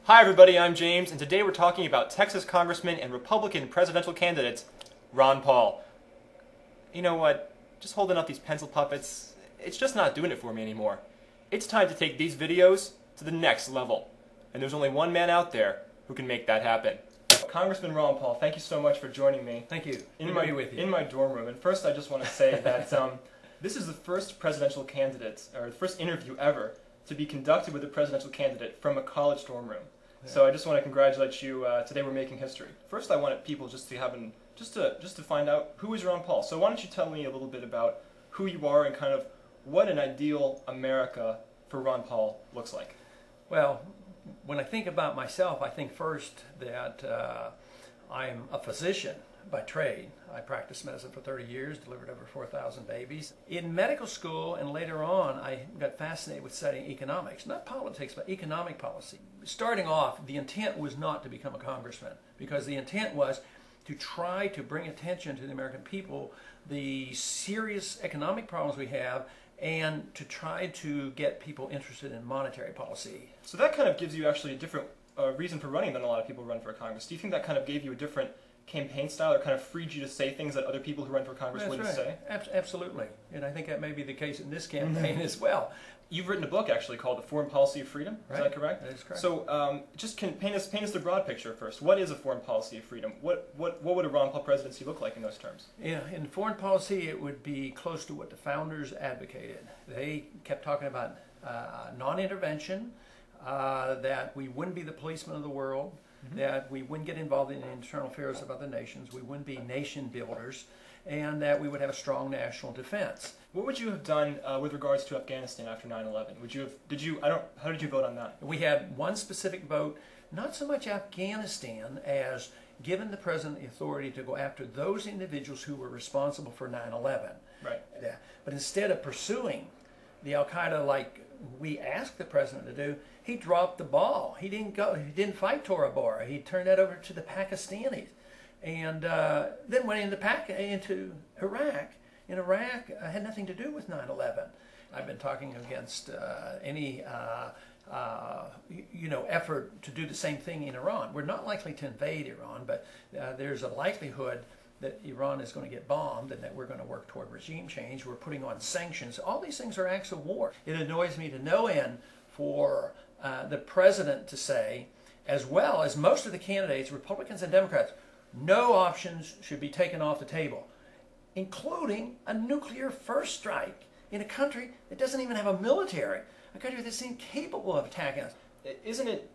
Hi everybody, I'm James, and today we're talking about Texas Congressman and Republican presidential candidate, Ron Paul. You know what? Just holding up these pencil puppets, it's just not doing it for me anymore. It's time to take these videos to the next level. And there's only one man out there who can make that happen. Congressman Ron Paul, thank you so much for joining me. Thank you. In my dorm room. And first I just want to say that this is the first presidential candidate, or the first interview ever, to be conducted with a presidential candidate from a college dorm room. Yeah. So I just want to congratulate you. Today we're making history. First, I wanted people just to find out who is Ron Paul. So why don't you tell me a little bit about who you are and kind of what an ideal America for Ron Paul looks like. Well, when I think about myself, I think first that I'm a physician by trade. I practiced medicine for 30 years, delivered over 4,000 babies. In medical school and later on, I got fascinated with studying economics, not politics, but economic policy. Starting off, the intent was not to become a congressman, because the intent was to try to bring attention to the American people the serious economic problems we have, and to try to get people interested in monetary policy. So that kind of gives you actually a different reason for running than a lot of people run for Congress. Do you think that kind of gave you a different campaign style, or kind of freed you to say things that other people who run for Congress wouldn't say? Absolutely. And I think that may be the case in this campaign as well. You've written a book actually called The Foreign Policy of Freedom. Is that correct? That is correct. So just paint us the broad picture first. What is a foreign policy of freedom? What would a Ron Paul presidency look like in those terms? Yeah, in foreign policy it would be close to what the founders advocated. They kept talking about non-intervention, that we wouldn't be the policemen of the world, that we wouldn't get involved in the internal affairs of other nations, we wouldn't be nation builders, and that we would have a strong national defense. What would you have done with regards to Afghanistan after 9/11? How did you vote on that? We had one specific vote, not so much Afghanistan as given the president the authority to go after those individuals who were responsible for 9/11. Right. Yeah. But instead of pursuing the Al-Qaeda like we asked the president to do, he dropped the ball. He didn't fight Tora Bora. He turned that over to the Pakistanis, and then went into Iraq. In Iraq, had nothing to do with 9/11. I've been talking against any effort to do the same thing in Iran. We're not likely to invade Iran, but there's a likelihood that Iran is going to get bombed and that we're going to work toward regime change. We're putting on sanctions. All these things are acts of war. It annoys me to no end for the president to say, as well as most of the candidates, Republicans and Democrats, no options should be taken off the table, including a nuclear first strike in a country that doesn't even have a military, a country that's incapable of attacking us. Isn't it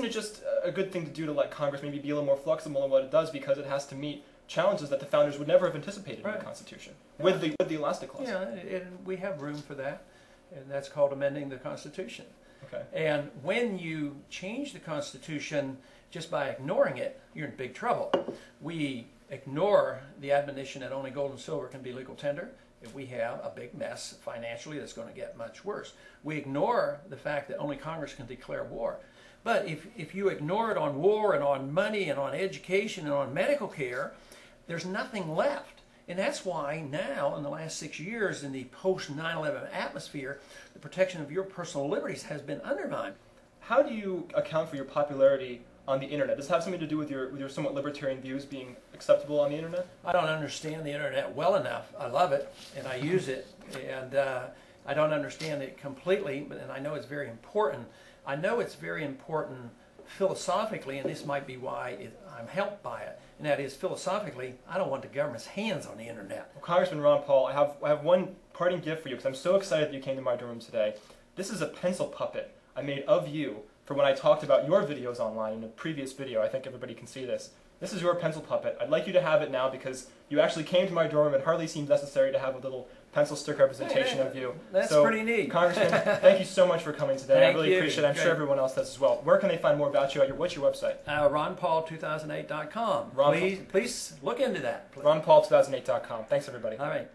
just a good thing to do to let Congress maybe be a little more flexible in what it does, because it has to meet challenges that the founders would never have anticipated in the Constitution, with the elastic clause? Yeah, and we have room for that, and that's called amending the Constitution. Okay. And when you change the Constitution just by ignoring it, you're in big trouble. We ignore the admonition that only gold and silver can be legal tender. If we have a big mess financially that's going to get much worse. We ignore the fact that only Congress can declare war. But if you ignore it on war and on money and on education and on medical care, there's nothing left. And that's why now, in the last 6 years, in the post-9/11 atmosphere, the protection of your personal liberties has been undermined. How do you account for your popularity on the internet? Does it have something to do with your somewhat libertarian views being acceptable on the internet? I don't understand the internet well enough. I love it, and I use it, and I don't understand it completely, and I know it's very important. I know it's very important philosophically, and this might be why I'm helped by it, and that is, philosophically, I don't want the government's hands on the internet. Well, Congressman Ron Paul, I have one parting gift for you, because I'm so excited that you came to my dorm room today. This is a pencil puppet I made of you for when I talked about your videos online in a previous video. I think everybody can see this. This is your pencil puppet. I'd like you to have it now, because you actually came to my dorm. It hardly seems necessary to have a little pencil stick representation of you. That's pretty neat. Congressman, thank you so much for coming today. I really appreciate it. I'm Great. sure everyone else does as well. Where can they find more about you? What's your website? RonPaul2008.com. Please look into that. RonPaul2008.com. Thanks, everybody. All right.